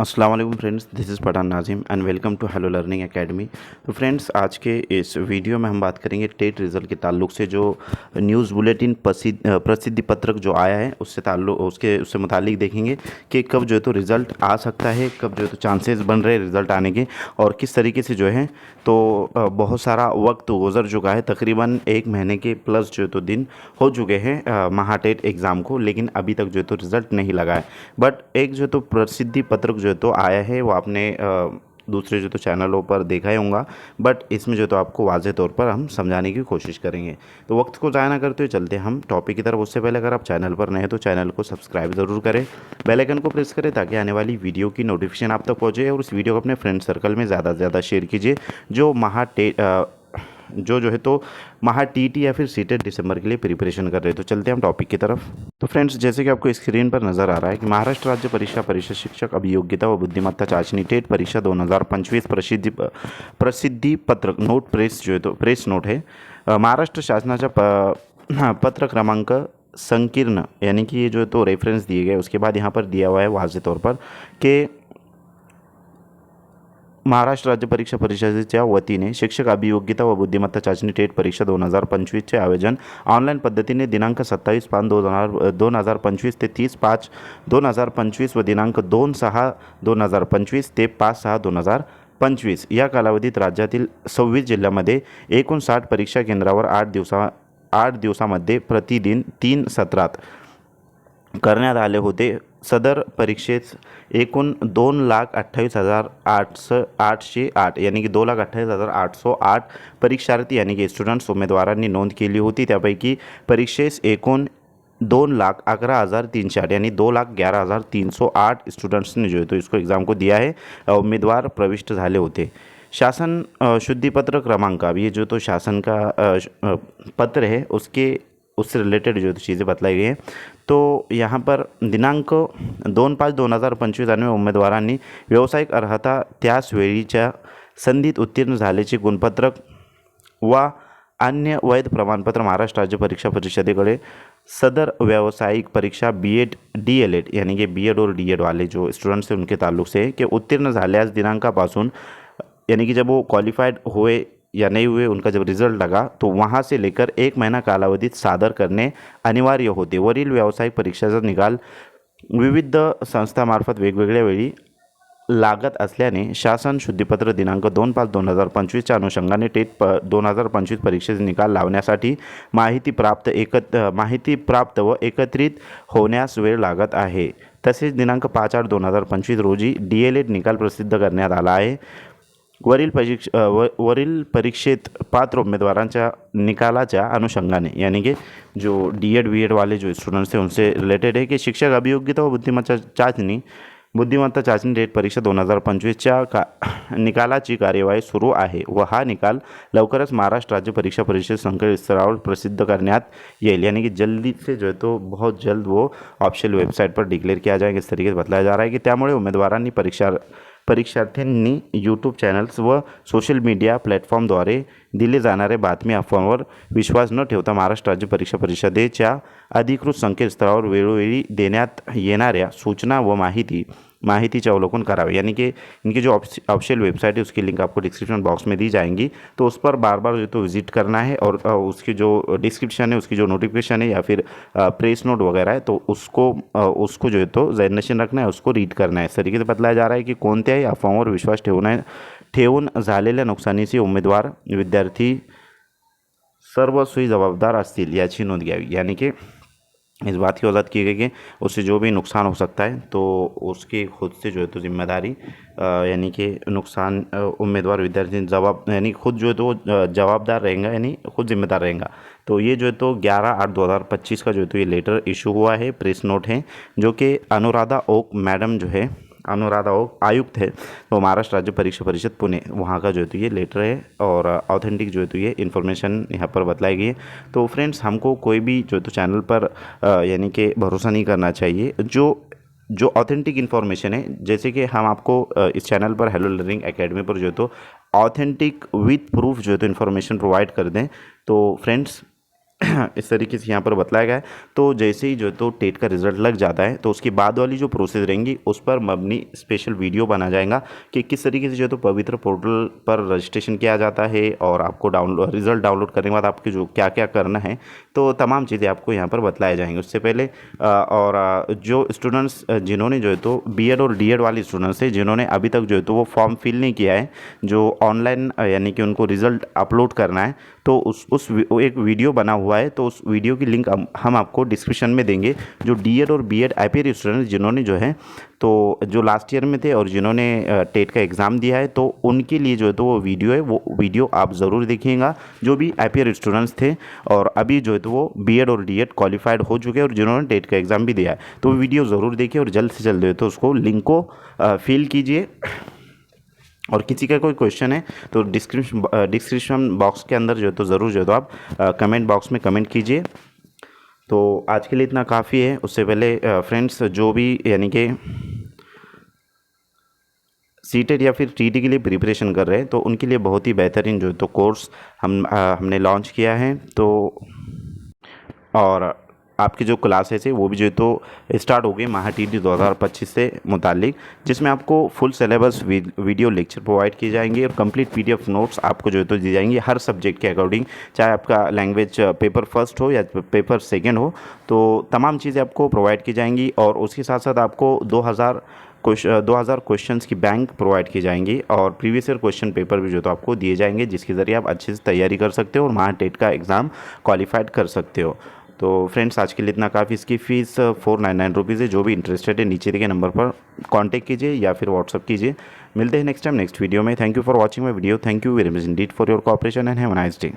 अस्सलाम वालेकुम friends, this is Pathan Nazim and welcome to hello learning academy. तो फ्रेंड्स, आज के इस वीडियो में हम बात करेंगे टेट रिज़ल्ट के ताल्लुक से जो न्यूज़ बुलेटिन प्रसिद्धि पत्रक जो आया है उससे मुतालिक देखेंगे कि कब जो है तो रिज़ल्ट आ सकता है, कब जो है तो चांसेस बन रहे हैं रिज़ल्ट आने के, और किस तरीके से जो है तो बहुत सारा वक्त गुजर चुका है। तकरीबन 1 महीने के प्लस जो है तो दिन हो चुके हैं महाटेट एग्ज़ाम को, लेकिन अभी तक जो है तो रिज़ल्ट नहीं लगा है। बट एक जो तो प्रसिद्धि पत्रक जो है तो आया है वो आपने दूसरे जो तो चैनलों पर देखा ही होगा, बट इसमें जो तो आपको वाज़ेह तौर पर हम समझाने की कोशिश करेंगे। तो वक्त को ज़ाया ना करते हुए चलते हम टॉपिक की तरफ। उससे पहले अगर आप चैनल पर नए हैं तो चैनल को सब्सक्राइब ज़रूर करें, बेल आइकन को प्रेस करें ताकि आने वाली वीडियो की नोटिफिकेशन आप तक पहुँचे, और उस वीडियो को अपने फ्रेंड सर्कल में ज़्यादा से ज़्यादा शेयर कीजिए जो जो है तो महा टीटी या फिर सीटेट दिसंबर के लिए प्रिपरेशन कर रहे हैं। तो चलते हैं हम टॉपिक की तरफ। तो फ्रेंड्स, जैसे कि आपको स्क्रीन पर नज़र आ रहा है कि महाराष्ट्र राज्य परीक्षा परिषद शिक्षक अभियोग्यता व बुद्धिमत्ता चाचणी टेट परीक्षा 2025 प्रसिद्धि पत्रक नोट प्रेस जो है तो प्रेस नोट है महाराष्ट्र शासनाच्या पत्र क्रमांक संकीर्ण, यानी कि ये जो है तो रेफरेंस दिए गए, उसके बाद यहाँ पर दिया हुआ है वाज़ेह तौर पर कि महाराष्ट्र राज्य परीक्षा परिषदेच्या वतीने शिक्षक अभियोग्यता व बुद्धिमत्ता चाचणी टेट परीक्षा 2025चे आयोजन ऑनलाईन पद्धतीने दिनांक 27/5/2025 ते 30/5/2025 व दिनांक 2/6/2025 ते 5/6/2025 या कालावधीत राज्यातील 26 जिल्ह्यामध्ये एकूण 60 परीक्षा केंद्रावर 8 दिवसामध्ये प्रतिदिन 3 सत्रात करण्यात आले होते। सदर परीक्षेत एकूण 2,28,808 यानी की 2,28,808 परीक्षार्थी यानी कि स्टुडंट्स उमेदवारांनी नोंद केली होती। त्यापैकी परीक्षेस एकूण 2,11,308 यानी 2,11,308 स्टूडेंट्सने जो है तो इसको एग्ज़ाम को दिया है, उम्मीदवार प्रविष्ट झाले होते। शासन शुद्धिपत्र क्रमांक, अब ये जो तो शासन का पत्र है उससे रिलेटेड जो चीज़ें बतलाई गई हैं। तो यहाँ पर दिनांक 2/5/2025 आणि उमेदवारांनी व्यावसायिक अर्हता त्याच वेळीच्या संधीत उत्तीर्ण झाल्याचे गुणपत्रक व अन्य वैध प्रमाणपत्र महाराष्ट्र राज्य परीक्षा परिषदेकडे सदर व्यावसायिक परीक्षा बीएड डीएलएड यानी कि बीएड और डीएड वाले जो स्टूडेंट्स हैं उनके ताल्लुक से है कि उत्तीर्ण झाल्यास दिनांकापासून, यानी कि जब वो क्वालिफाइड हुए या नहीं हुए, उनका जब रिज़ल्ट लगा तो वहाँ से लेकर 1 महीना कालावधीत सादर करणे अनिवार्य होते। वरील व्यावसायिक परीक्षेचा निकाल विविध संस्थामार्फत वेगवेगळ्या वेळी लागत असल्याने शासन शुद्धीपत्र दिनांक 2/5/2025च्या अनुषंगाने टेट 2025 परीक्षेचे निकाल लावण्यासाठी माहिती प्राप्त व एकत्रित होण्यास वेळ लागत आहे। तसेच दिनांक 5/8/2025 रोजी डीएलएड निकाल प्रसिद्ध करण्यात आला आहे। वरील परीक्षेत पात्र उम्मीदवारांच्या निकालाच्या अनुषंगाने, यानी कि जो डीएड बीएड वाले जो स्टूडेंट्स थे उनसे रिलेटेड है कि शिक्षक अभियोग्यता व बुद्धिमत्ता चाचणी टेट परीक्षा 2025च्या निकालाची कार्यवाही सुरू आहे व हा निकाल लवकरच महाराष्ट्र राज्य परीक्षा परिषद संकेतस्थळावर प्रसिद्ध करण्यात येईल, यानी कि जल्दी से जो है तो बहुत जल्द वो ऑफिशियल वेबसाइट पर डिक्लेअर किया जाएगा। इस तरीके से बताया जा रहा है कि त्यामुळे उमेदवारांनी परीक्षार्थ्यांनी यूट्यूब चॅनल्स व सोशल मीडिया प्लॅटफॉर्मद्वारे दिले जाणारे बातमी अफवांवर विश्वास न ठेवता महाराष्ट्र राज्य परीक्षा परिषदेच्या अधिकृत संकेतस्थळावर वेळोवेळी देण्यात येणाऱ्या सूचना व माहितीचे अवलोकन करावे, यानी कि इनकी जो ऑफिशियल वेबसाइट है उसकी लिंक आपको डिस्क्रिप्शन बॉक्स में दी जाएंगी, तो उस पर बार बार जो तो विज़िट करना है और उसकी जो डिस्क्रिप्शन है, उसकी जो नोटिफिकेशन है या फिर प्रेस नोट वगैरह है तो उसको जो है तो ज़हन रखना है, उसको रीड करना है। इस तरीके से बतलाया जा रहा है कि कोणत्याही अफवांवर विश्वास ठेवून झालेल्या नुकसानीचे उमेदवार विद्यार्थी सर्वस्वी जबाबदार असतील याची नोंद घ्यावी, यानी कि इस बात की वजाहत की गई कि उससे जो भी नुकसान हो सकता है तो उसकी खुद से जो है तो जिम्मेदारी, यानी कि नुकसान उम्मीदवार विद्यार्थी यानी खुद जो है तो जवाबदार रहेगा, यानी खुद जिम्मेदार रहेगा। तो ये जो है तो 11/8/2025 का जो है तो ये लेटर इशू हुआ है, प्रेस नोट है, जो कि अनुराधा ओक मैडम जो है, अनुराधा ओक आयुक्त है वो महाराष्ट्र राज्य परीक्षा परिषद पुणे, वहाँ का जो है तो ये लेटर है और ऑथेंटिक जो है तो ये इन्फॉर्मेशन यहाँ पर बतलाई गई है। तो फ्रेंड्स, हमको कोई भी जो है तो चैनल पर यानी कि भरोसा नहीं करना चाहिए। जो ऑथेंटिक इन्फॉर्मेशन है, जैसे कि हम आपको इस चैनल पर हेलो लर्निंग एकेडमी पर जो है तो ऑथेंटिक विथ प्रूफ जो है तो इन्फॉर्मेशन प्रोवाइड कर दें, तो फ्रेंड्स इस तरीके से यहाँ पर बतलाया गया है। तो जैसे ही जो है तो टेट का रिजल्ट लग जाता है तो उसके बाद वाली जो प्रोसेस रहेंगी उस पर मैं अपनी स्पेशल वीडियो बना जाएगा कि किस तरीके से जो है तो पवित्र पोर्टल पर रजिस्ट्रेशन किया जाता है और आपको रिजल्ट डाउनलोड करने के बाद आपके जो क्या क्या करना है तो तमाम चीज़ें आपको यहाँ पर बतलाए जाएंगे। उससे पहले जो स्टूडेंट्स जिन्होंने जो है तो बीएड और डीएड वाले स्टूडेंट्स हैं जिन्होंने अभी तक जो है तो वो फॉर्म फिल नहीं किया है, जो ऑनलाइन यानी कि उनको रिज़ल्ट अपलोड करना है, तो एक वीडियो बना हुआ है, तो उस वीडियो की लिंक हम आपको डिस्क्रिप्शन में देंगे। जो डीएड और बीएड आईपीआर स्टूडेंट्स जिन्होंने जो है तो जो लास्ट ईयर में थे और जिन्होंने टेट का एग्ज़ाम दिया है तो उनके लिए जो है तो वो वीडियो है, वो वीडियो आप ज़रूर देखिएगा। जो भी आईपीआर स्टूडेंट्स थे और अभी जो है तो वो बीएड और डीएड क्वालिफाइड हो चुके हैं और जिन्होंने टेट का एग्ज़ाम भी दिया है, तो वो वीडियो ज़रूर देखिए और जल्द से जल्द जो है तो उसको लिंक को फिल कीजिए। और किसी का कोई क्वेश्चन है तो डिस्क्रिप्शन बॉक्स के अंदर जो है तो ज़रूर जो है तो आप कमेंट बॉक्स में कमेंट कीजिए। तो आज के लिए इतना काफ़ी है। उससे पहले फ्रेंड्स जो भी यानी कि सीटेट या फिर टीटी के लिए प्रिपरेशन कर रहे हैं तो उनके लिए बहुत ही बेहतरीन जो है तो कोर्स हमने लॉन्च किया है। तो और आपकी जो क्लासेस है वो भी जो है तो स्टार्ट हो गई महा टीटी 2025 से मुतालिक, जिसमें आपको full syllabus video lecture provide किए जाएंगे और कंप्लीट पीडीएफ नोट्स आपको जो है तो दी जाएंगी हर सब्जेक्ट के अकॉर्डिंग, चाहे आपका लैंग्वेज पेपर फर्स्ट हो या पेपर सेकेंड हो, तो तमाम चीज़ें आपको प्रोवाइड की जाएंगी। और उसके साथ साथ आपको 2000 क्वेश्चंस की बैंक प्रोवाइड की जाएंगी और प्रीवियस ईयर क्वेश्चन पेपर भी जो तो आपको दिए जाएंगे, जिसके ज़रिए आप अच्छे से तैयारी कर सकते हो और महा टेट का एग्ज़ाम क्वालिफाइड कर सकते हो। तो फ्रेंड्स आज के लिए इतना काफ़ी। इसकी फ़ीस 499 रुपीज़ है। जो भी इंटरेस्टेड है नीचे दिए नंबर पर कांटेक्ट कीजिए या फिर व्हाट्सअप कीजिए। मिलते हैं नेक्स्ट टाइम नेक्स्ट वीडियो में। Thank you for watching my video. Thank you very much Indeed for your cooperation and have a nice day.